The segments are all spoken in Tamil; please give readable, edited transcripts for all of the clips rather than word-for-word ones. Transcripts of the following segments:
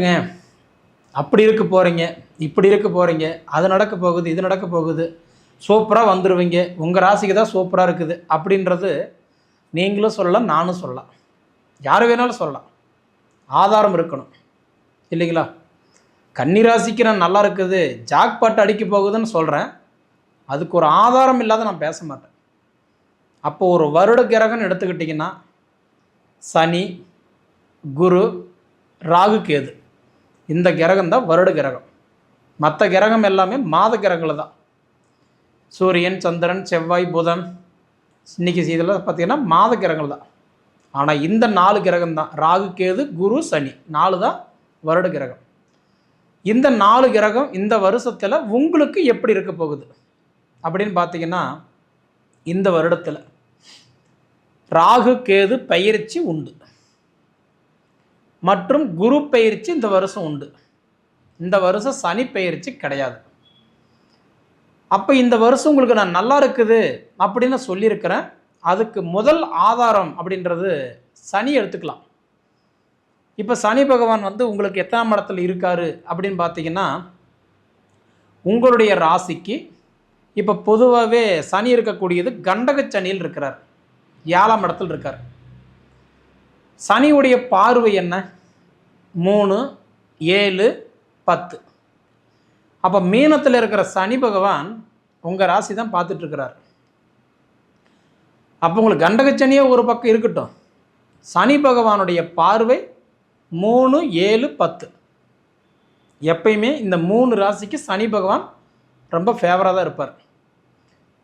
அப்படி இருக்க போகிறீங்க, இப்படி இருக்க போகிறீங்க, அது நடக்க போகுது, இது நடக்க போகுது, சூப்பராக வந்துடுவீங்க, உங்கள் ராசிக்கு தான் சூப்பராக இருக்குது அப்படின்றது நீங்களும் சொல்லலாம், நானும் சொல்லலாம், யார் வேணாலும் சொல்லலாம். ஆதாரம் இருக்கணும் இல்லைங்களா? கன்னிராசிக்கு நான் நல்லா இருக்குது, ஜாக்பாட் அடிக்க போகுதுன்னு சொல்கிறேன், அதுக்கு ஒரு ஆதாரம் இல்லாத நான் பேச மாட்டேன். அப்போது ஒரு வருட கிரகம்னு எடுத்துக்கிட்டிங்கன்னா சனி, குரு, ராகு, கேது, இந்த கிரகம் தான் வருட கிரகம். மற்ற கிரகம் எல்லாமே மாத கிரகங்கள் தான். சூரியன், சந்திரன், செவ்வாய், புதன், இன்னைக்கு இதில் பார்த்திங்கன்னா மாத கிரகங்கள் தான். ஆனால் இந்த 4 கிரகம் தான், ராகு, கேது, குரு, சனி, 4 தான் வருட கிரகம். இந்த 4 கிரகம் இந்த வருஷத்தில் உங்களுக்கு எப்படி இருக்க போகுது அப்படின்னு பார்த்தீங்கன்னா, இந்த வருடத்தில் ராகு, கேது பயிற்சி உண்டு மற்றும் குரு பயிற்சி இந்த வருஷம் உண்டு. இந்த வருஷம் சனி பயிற்சி கிடையாது. அப்போ இந்த வருஷம் உங்களுக்கு நான் நல்லா இருக்குது அப்படின்னு சொல்லியிருக்கிறேன். அதுக்கு முதல் ஆதாரம் அப்படின்றது சனி எடுத்துக்கலாம். இப்போ சனி பகவான் உங்களுக்கு எத்தனாம் இடத்துல இருக்காரு அப்படின்னு பார்த்தீங்கன்னா, உங்களுடைய ராசிக்கு இப்போ பொதுவாகவே சனி இருக்கக்கூடியது கண்டக சனியில் இருக்கிறார், 7ஆம் இடத்துல இருக்கார். சனியுடைய பார்வை என்ன? 3, 7, 10. அப்போ மீனத்தில் இருக்கிற சனி பகவான் உங்கள் ராசி தான் பார்த்துட்ருக்கிறார். அப்போ உங்களுக்கு கண்டகச்சனியே ஒரு பக்கம் இருக்கட்டும், சனி பகவானுடைய பார்வை 3, 7, 10. எப்பயுமே இந்த 3 ராசிக்கு சனி பகவான் ரொம்ப ஃபேவராக தான் இருப்பார்.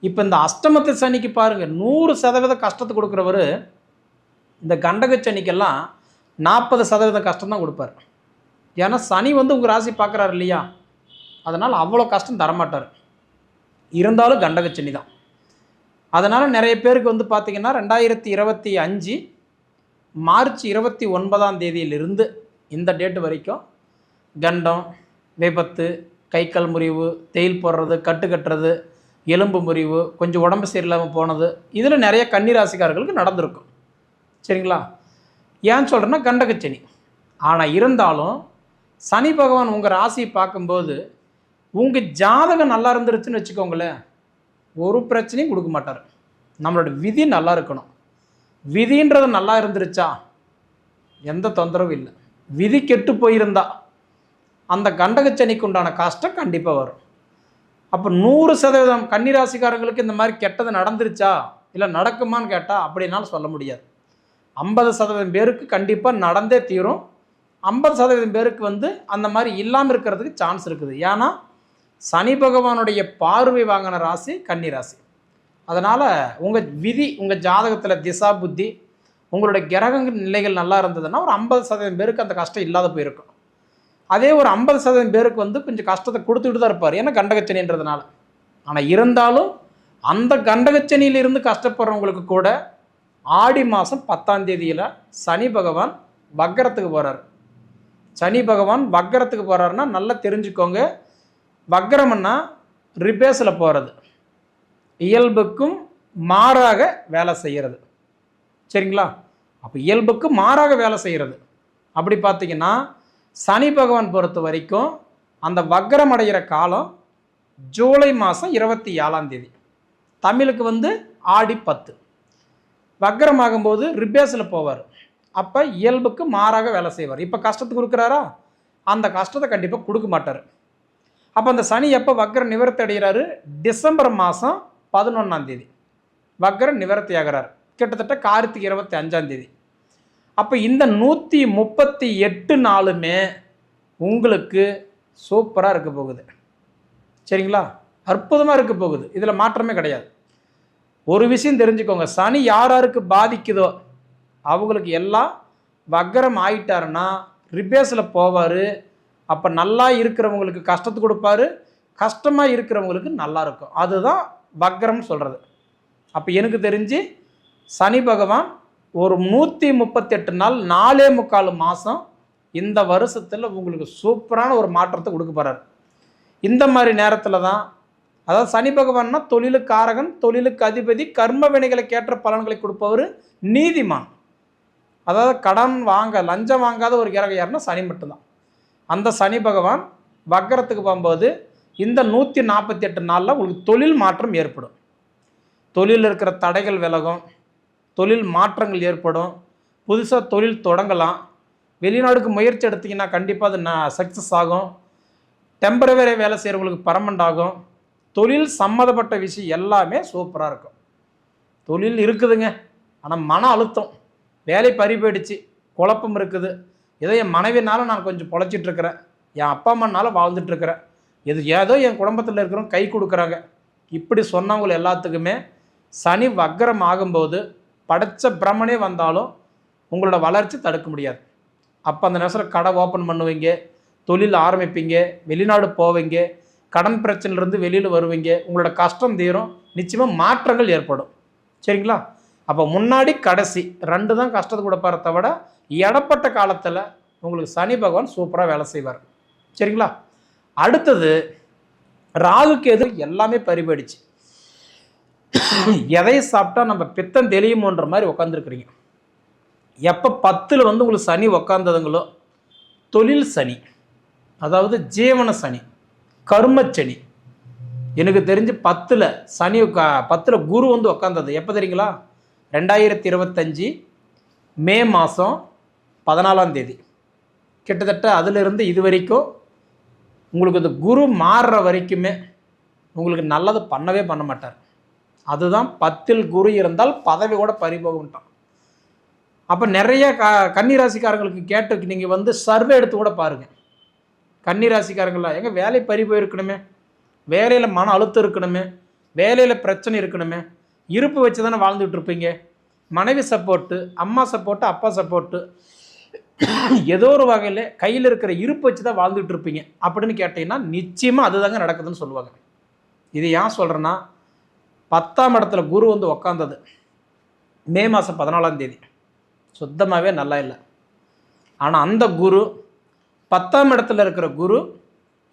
இப்போ இந்த அஷ்டமத்து சனிக்கு பாருங்கள், 100% கஷ்டத்தை கொடுக்குறவர் இந்த கண்டகச்சனிக்கெல்லாம் 40% கஷ்டம் தான் கொடுப்பார். ஏன்னா சனி உங்கள் ராசி பார்க்குறாரு இல்லையா, அதனால் அவ்வளோ கஷ்டம் தரமாட்டார். இருந்தாலும் கண்டகச்சனி தான். அதனால் நிறைய பேருக்கு பார்த்திங்கன்னா 2025 மார்ச் 29ஆம் தேதியிலிருந்து இந்த டேட்டு வரைக்கும் கண்டம், விபத்து, கை கால் முறிவு, தேயில் போடுறது, கட்டு கட்டுறது, எலும்பு முறிவு, கொஞ்சம் உடம்பு சரியில்லாமல் போனது, இதில் நிறைய கன்னிராசிக்காரர்களுக்கு நடந்திருக்கும். சரிங்களா? ஏன் சொல்கிறேன்னா கண்டகச்சனி. ஆனால் இருந்தாலும் சனி பகவான் உங்கள் ராசியை பார்க்கும்போது உங்கள் ஜாதகம் நல்லா இருந்துருச்சுன்னு வச்சுக்கோங்களேன், ஒரு பிரச்சனையும் கொடுக்க மாட்டார். நம்மளோட விதி நல்லா இருக்கணும். விதின்றது நல்லா இருந்துருச்சா எந்த தொந்தரவும் இல்லை. விதி கெட்டு போயிருந்தா அந்த கண்டகச்சனிக்கு உண்டான கஷ்டம் கண்டிப்பாக வரும். அப்போ 100% கன்னிராசிக்காரங்களுக்கு இந்த மாதிரி கெட்டது நடந்துருச்சா இல்லை நடக்குமான்னு கேட்டால் அப்படின்னாலும் சொல்ல முடியாது. 50% பேருக்கு கண்டிப்பாக நடந்தே தீரும். 50% பேருக்கு அந்த மாதிரி இல்லாமல் இருக்கிறதுக்கு சான்ஸ் இருக்குது. ஏன்னா சனி பகவானுடைய பார்வை வாங்கின ராசி கன்னி ராசி. அதனால் உங்கள் விதி, உங்கள் ஜாதகத்தில் திசா புத்தி, உங்களுடைய கிரக நிலைகள் நல்லா இருந்ததுன்னா ஒரு 50% பேருக்கு அந்த கஷ்டம் இல்லாத போயிருக்கும். அதே ஒரு 50% பேருக்கு கொஞ்சம் கஷ்டத்தை கொடுத்துட்டு தான் இருப்பார், ஏன்னா கண்டகச்சனின்றதுனால. ஆனால் இருந்தாலும் அந்த கண்டகச்சனியிலிருந்து கஷ்டப்படுறவங்களுக்கு கூட ஆடி மாதம் 10ஆம் தேதியில் சனி பகவான் வக்கரத்துக்கு போகிறார். சனி பகவான் வக்கரத்துக்கு போகிறாருன்னா நல்லா தெரிஞ்சுக்கோங்க, வக்கரம்னா ரிபேஸில் போகிறது, இயல்புக்கும் மாறாக வேலை செய்கிறது. சரிங்களா? அப்போ இயல்புக்கு மாறாக வேலை செய்கிறது. அப்படி பார்த்திங்கன்னா சனி பகவான் பொறுத்த வரைக்கும் அந்த வக்கரம் அடைகிற காலம் ஜூலை மாதம் 27ஆம் தேதி, தமிழுக்கு ஆடி 10. வக்கரமாகும்போது ரிபேஸில் போவார். அப்போ இயல்புக்கு மாறாக வேலை செய்வார். இப்போ கஷ்டத்தை கொடுக்குறாரா, அந்த கஷ்டத்தை கண்டிப்பாக கொடுக்க மாட்டார். அப்போ அந்த சனி எப்போ வக்கர நிவர்த்தி அடைகிறாரு? டிசம்பர் மாதம் 11ஆம் தேதி வக்கர நிவர்த்தி ஆகிறார், கிட்டத்தட்ட கார்த்திகை 25ஆம் தேதி. அப்போ இந்த 138 நாளுமே உங்களுக்கு சூப்பராக இருக்க போகுது. சரிங்களா? அற்புதமாக இருக்க போகுது, இதில் மாற்றமே கிடையாது. ஒரு விஷயம் தெரிஞ்சுக்கோங்க, சனி யாருக்கு பாதிக்குதோ அவங்களுக்கு எல்லாம் வக்கரம் ஆயிட்டாருன்னா ரிபேஸில் போவார். அப்போ நல்லா இருக்கிறவங்களுக்கு கஷ்டத்தை கொடுப்பாரு, கஷ்டமாக இருக்கிறவங்களுக்கு நல்லா இருக்கும். அதுதான் வக்கரம்னு சொல்கிறது. அப்போ எனக்கு தெரிஞ்சு சனி பகவான் ஒரு 138 நாள் 4.25 மாதம் இந்த வருஷத்தில் உங்களுக்கு சூப்பரான ஒரு மாற்றத்தை கொடுக்க போகிறார். இந்த மாதிரி நேரத்தில் தான், அதாவது சனி பகவான்னா தொழிலுக்கு காரகன், தொழிலுக்கு அதிபதி, கர்ம வினைகளுக்கு ஏற்ற பலன்களை கொடுப்பவர், நீதிமான். அதாவது கடன் வாங்க, லஞ்சம் வாங்காத ஒரு கிரகம் யாருன்னா சனி மட்டும்தான். அந்த சனி பகவான் வக்கரத்துக்கு போகும்போது இந்த 148 நாளில் உங்களுக்கு தொழில் மாற்றம் ஏற்படும். தொழிலில் இருக்கிற தடைகள் விலகும், தொழில் மாற்றங்கள் ஏற்படும், புதுசாக தொழில் தொடங்கலாம். வெளிநாடுக்கு முயற்சி எடுத்திங்கன்னா கண்டிப்பாக அது சக்ஸஸ் ஆகும். டெம்பரவரி வேலை செய்கிறவங்களுக்கு பர்மனெண்ட் ஆகும். தொழில் சம்மந்தப்பட்ட விஷயம் எல்லாமே சூப்பராக இருக்கும். தொழில் இருக்குதுங்க, ஆனால் மன அழுத்தம், வேலை பறி போயிடுச்சு, குழப்பம் இருக்குது. ஏதோ என் மனைவினால நான் கொஞ்சம் பொழைச்சிட்ருக்கிறேன், என் அப்பா அம்மானால வாழ்ந்துட்டுருக்கிறேன், ஏதோ என் குடும்பத்தில் இருக்கிறவங்க கை கொடுக்குறாங்க. இப்படி சொன்னவங்க எல்லாத்துக்குமே சனி வக்கரம் ஆகும்போது படைச்ச பிரம்மனே வந்தாலும் உங்களோட வளர்ச்சி தடுக்க முடியாது. அப்போ அந்த நேரத்தில் கடை ஓப்பன் பண்ணுவீங்க, தொழில் ஆரம்பிப்பீங்க, வெளிநாடு போவீங்க, கடன் பிரச்சனையிலேருந்து வெளியில் வருவீங்க, உங்களோட கஷ்டம் தீரும், நிச்சயமாக மாற்றங்கள் ஏற்படும். சரிங்களா? அப்போ முன்னாடி கடைசி 2 தான் கஷ்டத்தை கொடுப்பார தவிர இடப்பட்ட காலத்தில் உங்களுக்கு சனி பகவான் சூப்பராக வேலை செய்வார். சரிங்களா? அடுத்தது ராகுக்கு எது எல்லாமே பறிபடிச்சு. எதை சாப்பிட்டா நம்ம பித்தம் தெளியுமோன்ற மாதிரி உட்காந்துருக்குறீங்க. எப்போ 10ல் உங்களுக்கு சனி உக்காந்ததுங்களோ தொழில் சனி, அதாவது ஜீவன சனி, கர்மச்சனி. எனக்கு தெரிஞ்சு 10ல் சனி 10ல் குரு உக்காந்தது எப்போ தெரியுங்களா? 2025 மே மாதம் 14ஆம் தேதி. கிட்டத்தட்ட அதிலிருந்து இது வரைக்கும் உங்களுக்கு இந்த குரு மாறுற வரைக்குமே உங்களுக்கு நல்லது பண்ணவே பண்ண மாட்டார். அதுதான் 10ல் குரு இருந்தால் பதவி கூட பறிபோகும்ட்டான். அப்போ நிறைய கன்னிராசிக்காரங்களுக்கு கேட்டு நீங்கள் சர்வே எடுத்து கூட பாருங்கள். கன்னிராசிக்காரங்களா எங்கே வேலை பறி போயிருக்கணுமே, வேலையில் மன அழுத்தம் இருக்கணுமே, வேலையில் பிரச்சனை இருக்கணுமே, இருப்பு வச்சு தானே வாழ்ந்துட்டு இருப்பீங்க. மனைவி சப்போர்ட்டு, அம்மா சப்போர்ட்டு, அப்பா சப்போர்ட்டு, ஏதோ ஒரு வகையில் கையில் இருக்கிற இருப்பு வச்சு தான் வாழ்ந்துட்டு இருப்பீங்க அப்படின்னு கேட்டிங்கன்னா நிச்சயமாக அதுதாங்க நடக்குதுன்னு சொல்லுவாங்க. இது ஏன் சொல்கிறேன்னா 10ஆம் இடத்துல குரு உக்காந்தது மே மாதம் 14ஆம் தேதி சுத்தமாகவே நல்லா இல்லை. ஆனால் அந்த குரு 10ஆம் இடத்துல இருக்கிற குரு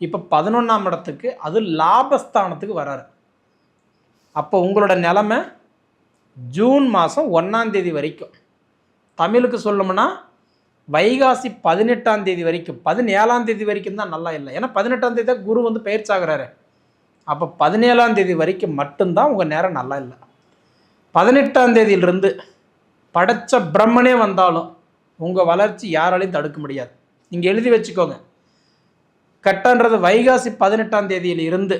இப்போ 11ஆம் இடத்துக்கு, அது லாபஸ்தானத்துக்கு வராரு. அப்போ உங்களோட நிலைமை ஜூன் மாதம் 1ஆம் தேதி வரைக்கும், தமிழுக்கு சொல்லணும்னா வைகாசி 18ஆம் தேதி வரைக்கும், 17ஆம் தேதி வரைக்கும் தான் நல்லா இல்லை. ஏன்னா 18ஆம் தேதி தான் குரு பயிற்சி ஆகிறாரு. அப்போ 17ஆம் தேதி வரைக்கும் மட்டும்தான் உங்கள் நேரம் நல்லா இல்லை. 18ஆம் தேதியிலிருந்து படைச்ச பிரம்மனே வந்தாலும் உங்கள் வளர்ச்சி யாராலையும் தடுக்க முடியாது. நீங்கள் எழுதி வச்சுக்கோங்க. கட்டன்றது வைகாசி 18ஆம் தேதியில் இருந்து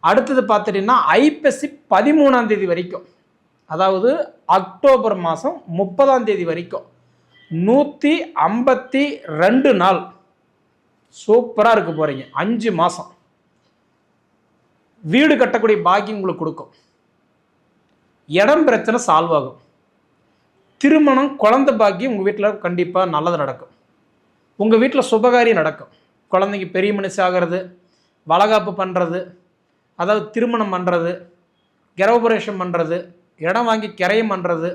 அடுத்தது பார்த்துட்டிங்கன்னா ஐப்பசி 13ஆம் தேதி வரைக்கும், அதாவது அக்டோபர் மாதம் 30ஆம் தேதி வரைக்கும் 152 நாள் சூப்பராக இருக்க போகிறீங்க. 5 மாதம் வீடு கட்டக்கூடிய பாக்கியம் உங்களுக்கு கொடுக்கும். இடம் பிரச்சனை சால்வ் ஆகும். திருமணம், குழந்தை பாக்கியம் உங்கள் வீட்டில் கண்டிப்பாக நல்லது நடக்கும். உங்கள் வீட்டில் சுபகாரியம் நடக்கும். குழந்தைங்க பெரிய மனுஷி ஆகிறது, வளகாப்பு பண்ணுறது, அதாவது திருமணம் பண்ணுறது, கிரகபுரேஷம் பண்ணுறது, இடம் வாங்கி கிரையம் பண்ணுறது,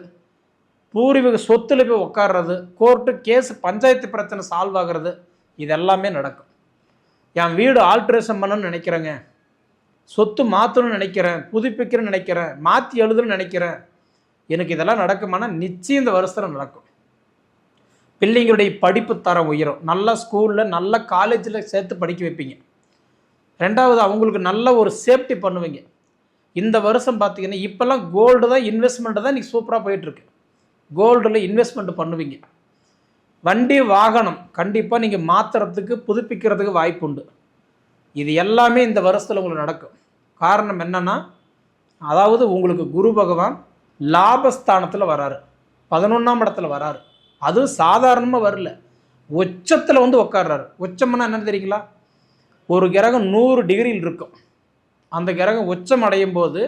பூர்வீக சொத்துல போய் உட்காடுறது, கோர்ட்டு கேஸ் பஞ்சாயத்து பிரச்சனை சால்வ் ஆகிறது, இது எல்லாமே நடக்கும். என் வீடு ஆல்ட்ரேஷன் பண்ணணும்னு நினைக்கிறேங்க, சொத்து மாற்றணும்னு நினைக்கிறேன், புதுப்பிக்கிறேன்னு நினைக்கிறேன், மாற்றி எழுதுன்னு நினைக்கிறேன், எனக்கு இதெல்லாம் நடக்குமானா நிச்சயம் இந்த வருஷத்தில் நடக்கும். பிள்ளைங்களுடைய படிப்பு தரம் உயரும். நல்ல ஸ்கூலில் நல்ல காலேஜில் சேர்த்து படிக்க வைப்பீங்க. 2வது அவங்களுக்கு நல்ல ஒரு சேஃப்டி பண்ணுவீங்க. இந்த வருஷம் பார்த்தீங்கன்னா இப்போல்லாம் கோல்டு தான் இன்வெஸ்ட்மெண்ட்டு தான் இன்றைக்கி சூப்பராக போயிட்டுருக்கு. கோல்டில் இன்வெஸ்ட்மெண்ட் பண்ணுவீங்க. வண்டி வாகனம் கண்டிப்பாக நீங்கள் மாற்றுறதுக்கு புதுப்பிக்கிறதுக்கு வாய்ப்பு உண்டு. இது எல்லாமே இந்த வருஷத்தில் உங்களுக்கு நடக்கும். காரணம் என்னென்னா, அதாவது உங்களுக்கு குரு பகவான் லாபஸ்தானத்தில் வராரு, 11ஆம் இடத்துல வராரு. அது சாதாரணமாக வரல, உச்சத்தில் உட்கார்றாரு. உச்சம்னா என்னன்னு தெரியுங்களா? ஒரு கிரகம் 100 டிகிரியில் இருக்கும். அந்த கிரகம் உச்சம் அடையும் போது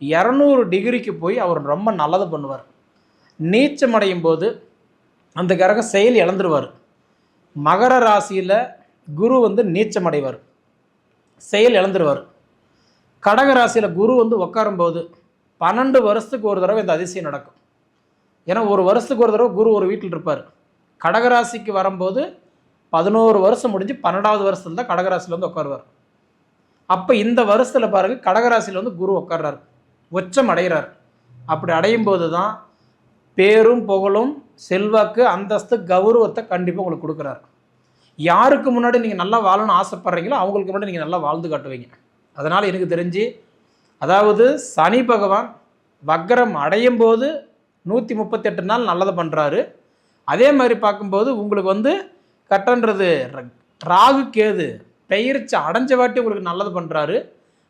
200 டிகிரிக்கு போய் அவர் ரொம்ப நல்லது பண்ணுவார். நீச்சம் அடையும் போது அந்த கிரகம் செயல் இழந்துருவார். மகர ராசியில் குரு நீச்சம் அடைவார், செயல் இழந்துருவார். கடக ராசியில் குரு உட்காரும்போது 12 வருஷத்துக்கு ஒரு தடவை இந்த அதிசயம் நடக்கும். ஏன்னா ஒரு வருஷத்துக்கு ஒரு தடவை குரு ஒரு வீட்டில் இருப்பார். கடகராசிக்கு வரும்போது 11 வருஷம் முடிஞ்சு 12வது வருஷத்துல தான் கடகராசியில் உட்காருவார். அப்போ இந்த வருஷத்தில் பாருங்கள், கடகராசியில் குரு உட்கார்றார், உச்சம் அடைகிறார். அப்படி அடையும் போது தான் பேரும் புகழும் செல்வாக்கு அந்தஸ்து கௌரவத்தை கண்டிப்பாக உங்களுக்கு கொடுக்குறாரு. யாருக்கு முன்னாடி நீங்கள் நல்லா வாழணும்னு ஆசைப்பட்றீங்களோ அவங்களுக்கு முன்னாடி நீங்கள் நல்லா வாழ்ந்து காட்டுவீங்க. அதனால் எனக்கு தெரிஞ்சு, அதாவது சனி பகவான் வக்ரம் அடையும் போது 138 நாள் நல்லது பண்ணுறாரு. அதே மாதிரி பார்க்கும்போது உங்களுக்கு வந்து கட்டன்றது ராகு கேது பெயர்ச்சி அடைஞ்ச வாட்டி உங்களுக்கு நல்லது பண்ணுறாரு.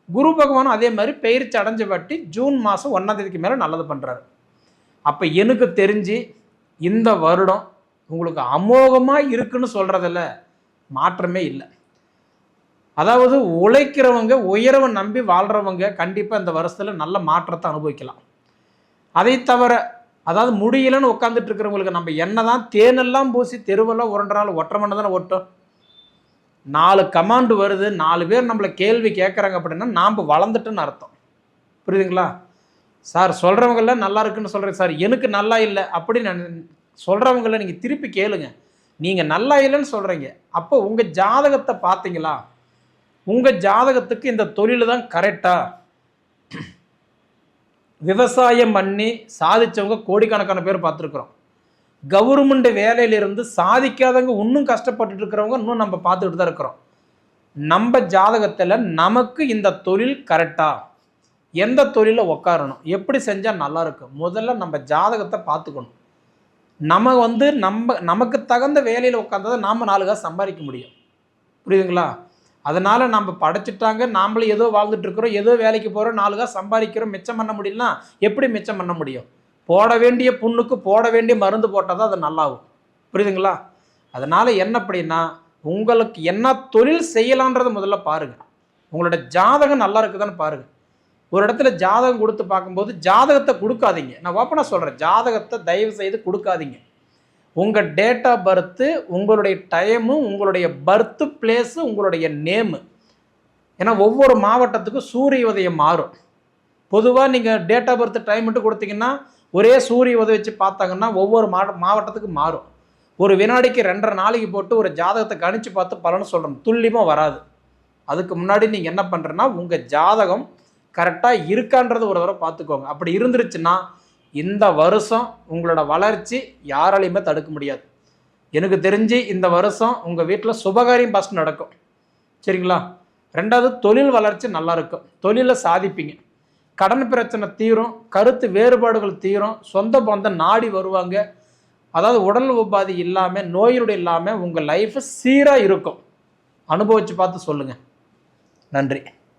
குரு பகவானும் அதே மாதிரி பெயர்ச்சி அடைஞ்ச வாட்டி ஜூன் மாதம் 1ஆம் தேதிக்கு மேலே நல்லது பண்ணுறாரு. அப்போ எனக்கு தெரிஞ்சு இந்த வருடம் உங்களுக்கு அமோகமாக இருக்குன்னு சொல்கிறதில்ல மாற்றமே இல்லை. அதாவது உழைக்கிறவங்க, உயரவை நம்பி வாழ்கிறவங்க கண்டிப்பாக இந்த வருஷத்தில் நல்ல மாற்றத்தை அனுபவிக்கலாம். அதை தவிர அதாவது முடியலன்னு உட்காந்துட்டு இருக்கிறவங்களுக்கு நம்ம என்ன தான் தேனெல்லாம் பூசி தெருவெல்லாம் உரண்டுறாலும் ஒற்றை மண்ணை தானே ஓட்டும். 4 கமாண்டு வருது, 4 பேர் நம்மளை கேள்வி கேட்குறாங்க அப்படின்னா நாம் வளர்ந்துட்டுன்னு அர்த்தம். புரியுதுங்களா? சார் சொல்கிறவங்களாம் நல்லா இருக்குன்னு சொல்கிறேன் சார், எனக்கு நல்லா இல்லை அப்படின்னு சொல்கிறவங்கள நீங்கள் திருப்பி கேளுங்க. நீங்கள் நல்லா இல்லைன்னு சொல்கிறீங்க, அப்போ உங்கள் ஜாதகத்தை பார்த்தீங்களா? உங்கள் ஜாதகத்துக்கு இந்த தொழில் தான் கரெக்டா? விவசாயம் பண்ணி சாதித்தவங்க கோடிக்கணக்கான பேர் பார்த்துருக்குறோம். கவர்மெண்ட் வேலையிலிருந்து சாதிக்காதவங்க இன்னும் கஷ்டப்பட்டுட்டு இருக்கிறவங்க இன்னும் நம்ம பார்த்துக்கிட்டு தான் இருக்கிறோம். நம்ம ஜாதகத்தில் நமக்கு இந்த தொழில் கரெக்டா, எந்த தொழிலில் உட்காரணும், எப்படி செஞ்சால் நல்லா இருக்கும், முதல்ல நம்ம ஜாதகத்தை பார்த்துக்கணும். நம்ம வந்து நமக்கு தகுந்த வேலையில் உட்காந்ததை நாம் 4 காசு சம்பாதிக்க முடியும். புரியுதுங்களா? அதனால் நம்ம படைச்சிட்டாங்க, நாமளும் ஏதோ வாழ்ந்துட்டுருக்குறோம், ஏதோ வேலைக்கு போகிறோம், 4 காசு சம்பாதிக்கிறோம், மிச்சம் பண்ண முடியலனா எப்படி மிச்சம் பண்ண முடியும்? போட வேண்டிய புண்ணுக்கு போட வேண்டிய மருந்து போட்டால் தான் அது நல்லாகும். புரியுதுங்களா? அதனால் என்ன அப்படின்னா, உங்களுக்கு என்ன தொழில் செய்யலான்றதை முதல்ல பாருங்கள். உங்களோட ஜாதகம் நல்லா இருக்குதான்னு பாருங்கள். ஒரு இடத்துல ஜாதகம் கொடுத்து பார்க்கும்போது ஜாதகத்தை கொடுக்காதீங்க. நான் ஓப்பனாக சொல்கிறேன், ஜாதகத்தை தயவு செய்து கொடுக்காதீங்க. உங்கள் டேட் ஆஃப் பர்த்து, உங்களுடைய டைமு, உங்களுடைய பர்த்து பிளேஸு, உங்களுடைய நேமு. ஏன்னா ஒவ்வொரு மாவட்டத்துக்கும் சூரிய உதயம் மாறும். பொதுவாக நீங்கள் டேட் ஆஃப் பர்த் டைம் மட்டும் கொடுத்தீங்கன்னா ஒரே சூரிய உதவி வச்சு பார்த்தாங்கன்னா ஒவ்வொரு மாவட்டத்துக்கு மாறும். ஒரு வினாடிக்கு 2.5 நாளைக்கு போட்டு ஒரு ஜாதகத்தை கணிச்சு பார்த்து பலன்னு சொல்கிறோம், துல்லியமாக வராது. அதுக்கு முன்னாடி நீங்கள் என்ன பண்ணுறேன்னா, உங்கள் ஜாதகம் கரெக்டாக இருக்கான்றது ஒரு தடவை பார்த்துக்கோங்க. அப்படி இருந்துருச்சுன்னா இந்த வருஷம் உங்களோட வளர்ச்சி யாராலையுமே தடுக்க முடியாது. எனக்கு தெரிஞ்சு இந்த வருஷம் உங்கள் வீட்டில் சுபகாரியம் ஃபஸ்ட் நடக்கும். சரிங்களா? 2வது தொழில் வளர்ச்சி நல்லா இருக்கும், தொழிலை சாதிப்பீங்க, கடன் பிரச்சனை தீரும், கருத்து வேறுபாடுகள் தீரும், சொந்த பந்தம் நாடி வருவாங்க. அதாவது உடல் உபாதி இல்லாமல், நோயினுடைய இல்லாமல் உங்கள் லைஃப் சீராக இருக்கும். அனுபவித்து பார்த்து சொல்லுங்கள். நன்றி.